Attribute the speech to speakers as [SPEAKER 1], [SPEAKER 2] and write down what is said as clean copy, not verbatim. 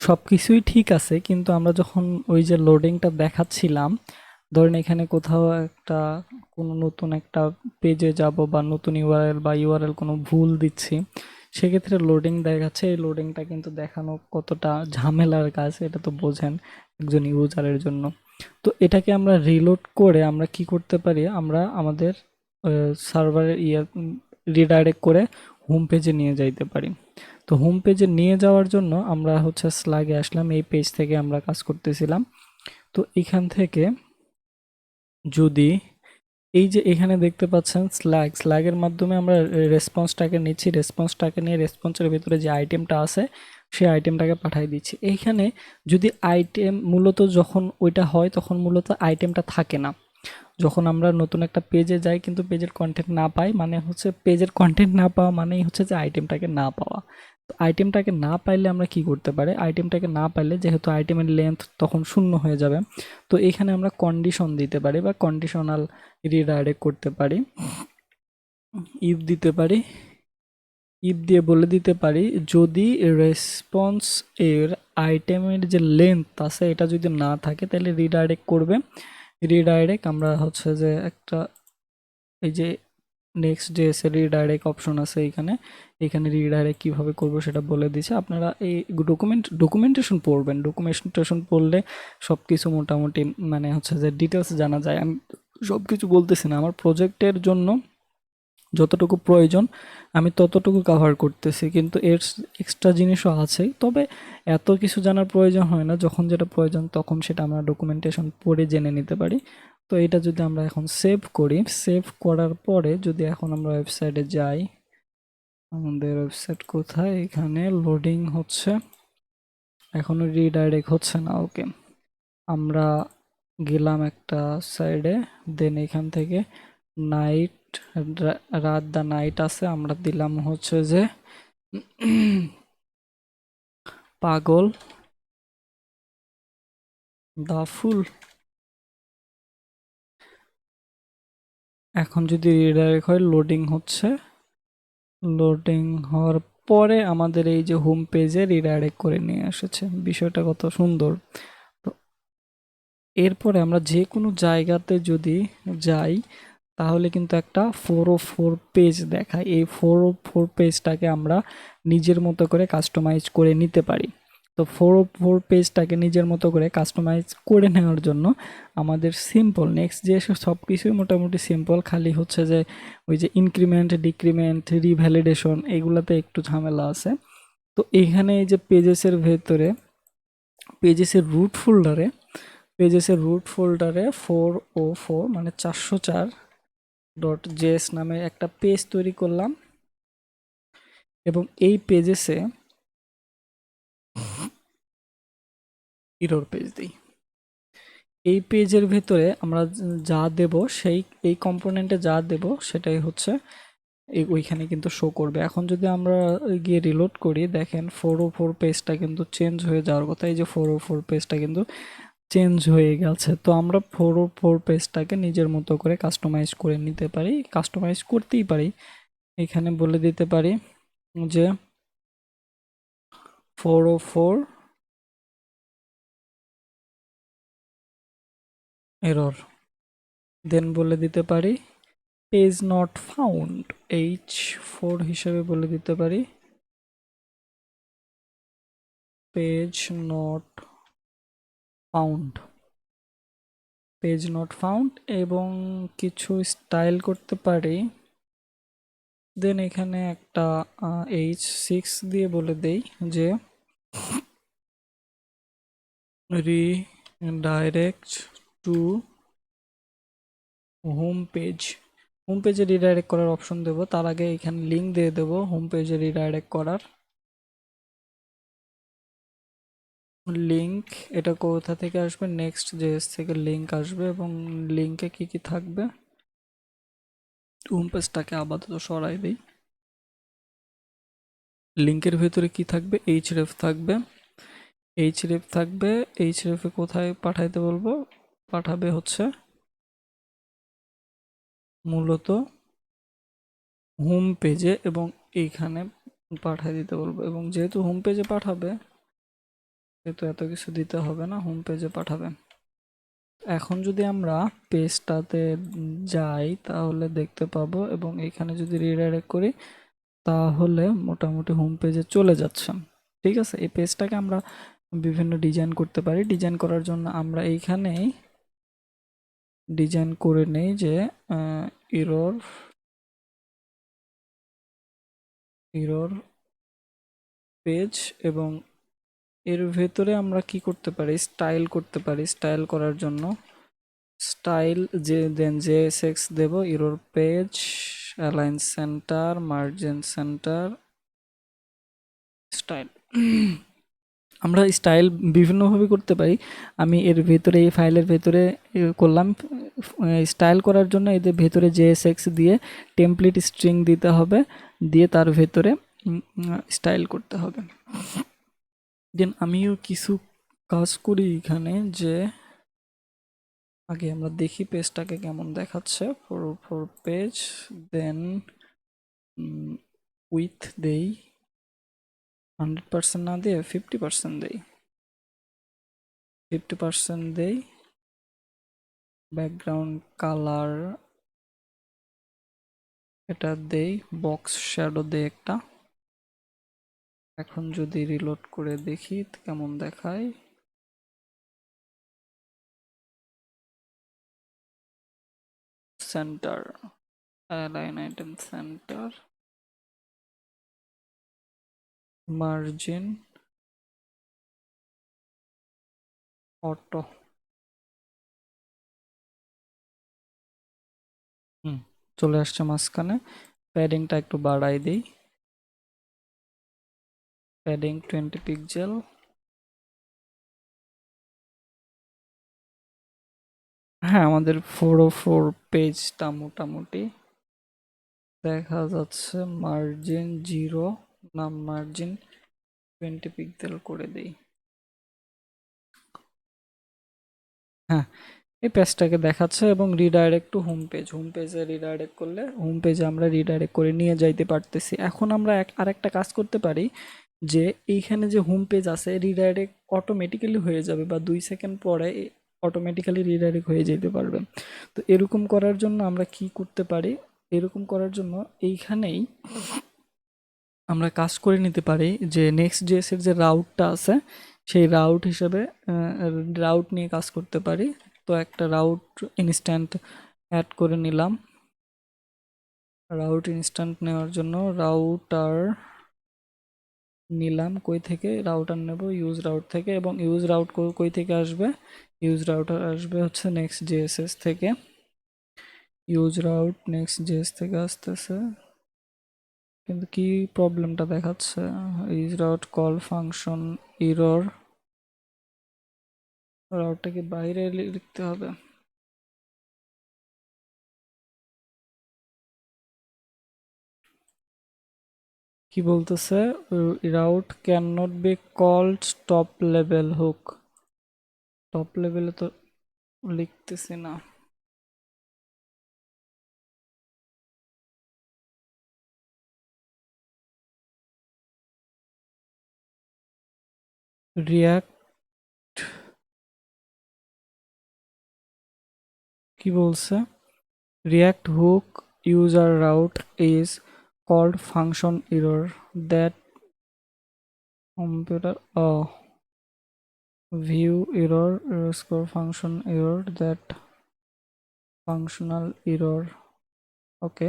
[SPEAKER 1] সবকিছুই ঠিক আছে, কিন্তু আমরা যখন ওই যে লোডিংটা দেখাচ্ছিলাম, ধরেন এখানে কোথাও একটা কোনো নতুন একটা পেজে যাব বা নতুন ইউআরএল বা ইউআরএল কোনো ভুল দিচ্ছি, সেক্ষেত্রে লোডিং দেখাচ্ছে। এই লোডিংটা কিন্তু দেখানো কতটা ঝামেলার কাজ এটা তো বোঝেন একজন ইউজারের জন্য। তো এটাকে আমরা রিলোড করে আমরা কি করতে পারি, আমরা আমাদের সার্ভারের রিডাইরেক্ট করে হোম পেজে নিয়ে যাইতে পারি। তো হোম পেজে নিয়ে যাওয়ার জন্য আমরা হচ্ছে স্লাগে আসলাম, এই পেজ থেকে আমরা কাজ করতেছিলাম। তো এখান থেকে যদি এই যে এখানে দেখতে পাচ্ছেন স্ল্যাগের মাধ্যমে আমরা রেসপন্সটাকে নিচ্ছি, রেসপন্সটাকে নিয়ে রেসপন্সের ভিতরে যে আইটেমটা আছে সেই আইটেমটাকে পাঠিয়ে দিচ্ছি এইখানে। যদি আইটেম মূলত যখন ওইটা হয় তখন মূলত আইটেমটা থাকে না। যখন আমরা নতুন একটা পেজে যাই কিন্তু পেজের কন্টেন্ট না পাই, মানে হচ্ছে পেজের কন্টেন্ট না পাওয়া মানেই হচ্ছে যে আইটেমটাকে না পাওয়া। তো আইটেমটাকে না পাইলে আমরা কি করতে পারি, আইটেমটাকে না পাইলে যেহেতু আইটেমের লেন্থ তখন শূন্য হয়ে যাবে, তো এখানে আমরা কন্ডিশন দিতে পারি বা কন্ডিশনাল রিডাইরেক্ট করতে পারি। ইফ দিতে পারি, ইফ দিয়ে বলে দিতে পারি যদি রেসপন্স এর আইটেমের যে লেন্থ আছে এটা যদি না থাকে তাহলে রিডাইরেক্ট করবে। রিডাইরেক্ট আমরা হচ্ছে যে একটা এই যে next.js এর রিডাইরেক্ট অপশন আছে এখানে, এখানে রিডাইরেক্ট কিভাবে করব সেটা বলে দিয়েছে। আপনারা এই ডকুমেন্টেশন পড়বেন, ডকুমেন্টেশন পড়লে সবকিছু মোটামুটি মানে হচ্ছে যে ডিটেলস জানা যায়। আমি সবকিছু বলতেছি না, আমার প্রজেক্টের জন্য যতটুকু প্রয়োজন আমি ততটুকু কাভার করতেছি, কিন্তু এর এক্সট্রা জিনিসও আছে, তবে এত কিছু জানার প্রয়োজন হয় না। যখন যেটা প্রয়োজন তখন সেটা আমরা ডকুমেন্টেশন পড়ে জেনে নিতে পারি। তো এটা যদি আমরা এখন সেভ করি, সেভ করার পরে যদি এখন আমরা ওয়েবসাইটে যাই, আমাদের ওয়েবসাইট কোথায়, এখানে লোডিং হচ্ছে, এখনো রিডাইরেক্ট হচ্ছে না। ওকে, আমরা গেলাম একটা সাইডে, দেন এখান থেকে নাইট, রাত দা নাইট আছে, আমরা দিলাম হচ্ছে যে পাগল দা ফুল। এখন যদি রিডাইরেক্ট হয়, লোডিং হচ্ছে, লোডিং হওয়ার পরে আমাদের এই যে হোম পেজে রিডাইরেক্ট করে নিয়ে এসেছে। বিষয়টা কত সুন্দর। তো এরপরে আমরা যে কোনো জায়গাতে যদি যাই তাহলে কিন্তু একটা 404 পেজ দেখায়। এই 404 পেজটাকে আমরা নিজের মতো করে কাস্টমাইজ করে নিতে পারি। তো 404 পেজটাকে নিজের মতো করে কাস্টমাইজ করে নেওয়ার জন্য আমাদের সিম্পল নেক্সট যে সব কিছুই মোটামুটি সিম্পল, খালি হচ্ছে যে ওই যে ইনক্রিমেন্ট ডিক্রিমেন্ট রিভ্যালিডেশন এগুলাতে একটু ঝামেলা আছে। তো এখানে এই যে পেজেসের রুট ফোল্ডারে 404 মানে 404 ডট জেএস নামে একটা পেজ তৈরি করলাম, এবং এই পেজেসে ইরর পেজ দিই। এই পেজের ভিতরে আমরা যা দেব সেই এই কম্পোনেন্টে যা দেব সেটাই হচ্ছে ওইখানে কিন্তু শো করবে। এখন যদি আমরা গিয়ে রিলোড করি, দেখেন 404 পেজটা কিন্তু চেঞ্জ হয়ে যাওয়ার কথা, এই যে 404 পেজটা কিন্তু চেঞ্জ হয়ে গেছে। তো আমরা 404 পেজটাকে নিজের মতো করে কাস্টমাইজ করে নিতে পারি, কাস্টমাইজ করতেই পারি। এখানে বলে দিতে পারি যে 404 এরর, দেন বলে দিতে পারি পেজ নট ফাউন্ড, H4 হিসেবে বলে দিতে পারি page not found, page not found, এবং কিছু স্টাইল করতে পারি। দেন এখানে একটা H6 দিয়ে বলে দেই যে redirect to home page. Home পেজে রিডাইরেক্ট করার অপশন দেবো, তার আগে এখানে লিঙ্ক দিয়ে দেবো হোম পেজে রিডাইরেক্ট করার লিঙ্ক। এটা কোথা থেকে আসবে, নেক্সট জেএস থেকে লিঙ্ক আসবে, এবং লিঙ্কে কি কি থাকবে, হোম পেজটাকে আপাতত সরাই দিই। লিঙ্কের ভেতরে কি থাকবে, এইচরেফ থাকবে, এইচরেফ থাকবে। এইচরেফে কোথায় পাঠাইতে বলবো, পাঠাবে হচ্ছে মূলত হোম পেজে, এবং এইখানে পাঠিয়ে দিতে বলবো। এবং যেহেতু হোম পেজে পাঠাবে তো এত কিছু দিতে হবে না, হোম পেজে পাঠাবে। এখন যদি আমরা পেজটাতে যাই তাহলে দেখতে পাবো, এবং এখানে যদি রিডাইরেক্ট করি তাহলে মোটামুটি হোম পেজে চলে যাচ্ছে। ঠিক আছে, এই পেজটাকে আমরা বিভিন্ন ডিজাইন করতে পারি। ডিজাইন করার জন্য আমরা এইখানেই ডিজাইন করে নেই যে এরর এরর পেজ, এবং এর ভেতরে আমরা কি করতে পারি, স্টাইল করতে পারি। স্টাইল করার জন্য স্টাইল যে দেন জেএসএক্স দেব, error page, align centre, margin centre, style. আমরা স্টাইল বিভিন্নভাবে করতে পারি। আমি এর ভেতরে এই ফাইলের ভেতরে করলাম। স্টাইল করার জন্য এদের ভেতরে জেএসএক্স দিয়ে টেমপ্লেট স্ট্রিং দিতে হবে, দিয়ে তার ভেতরে স্টাইল করতে হবে। দেন আমিও কিছু কাজ করি এখানে, যে আগে আমরা দেখি পেজটাকে কেমন দেখাচ্ছে। ফর পেজ, দেন উইথ দেই 100% না দিয়ে 50% দেই, 50% দেই। ব্যাকগ্রাউন্ড কালার এটা দেই, বক্স শ্যাডো দেই একটা। এখন যদি রিলোড করে দেখি কেমন দেখায়, centre, align item centre, margin auto. চলে আসছে মাঝখানে। প্যাডিংটা একটু বাড়াই দিই, প্যাডিং 20 পিক্সেল। হ্যাঁ, আমাদের 404 পেজটা মোটামুটি দেখা যাচ্ছে। মার্জিন 0, নাম মার্জিন 20 পিক্সেল করে দেই। হ্যাঁ, এই পেজটাকে দেখাচ্ছে, এবং redirect to home page, home পেজে রিডাইরেক্ট করলে হোম পেজে আমরা রিডাইরেক্ট করে নিয়ে যাইতে পারতেছি। এখন আমরা আরেকটা কাজ করতে পারি, যে এইখানে যে হোম পেজ আছে রিডাইরেক্ট অটোমেটিক্যালি হয়ে যাবে, বা 2 সেকেন্ড পরে অটোমেটিক্যালি রিডাইরেক্ট হয়ে যেতে পারবে। তো এরকম করার জন্য আমরা কি করতে পারি, এরকম করার জন্য এইখানেই আমরা কাজ করে নিতে পারি, যে নেক্সট জেএস এর যে রাউটটা আছে সেই রাউট হিসেবে রাউট নিয়ে কাজ করতে পারি। তো একটা রাউট ইনস্ট্যান্ট অ্যাড করে নিলাম। রাউট ইনস্ট্যান্ট নেওয়ার জন্য রাউটার নিলাম, কই থেকে রাউটার নেব, ইউজ রাউট থেকে। এবং ইউজ রাউট কই থেকে আসবে, ইউজ রাউটার আসবে হচ্ছে নেক্সট জেএসএস থেকে। ইউজ রাউট নেক্সট জেএস থেকে আসতেছে, কিন্তু কি প্রবলেমটা দেখাচ্ছে, use route call function error. রাউটটাকে বাইরে লিখতে হবে। কি বলতেছে, route can not be called top level hook. Top লেভেলে তো লিখতেছি না। রিয়াক্ট কি বলছে, react hook user route is called function error that computer view error score function error that functional error. Okay,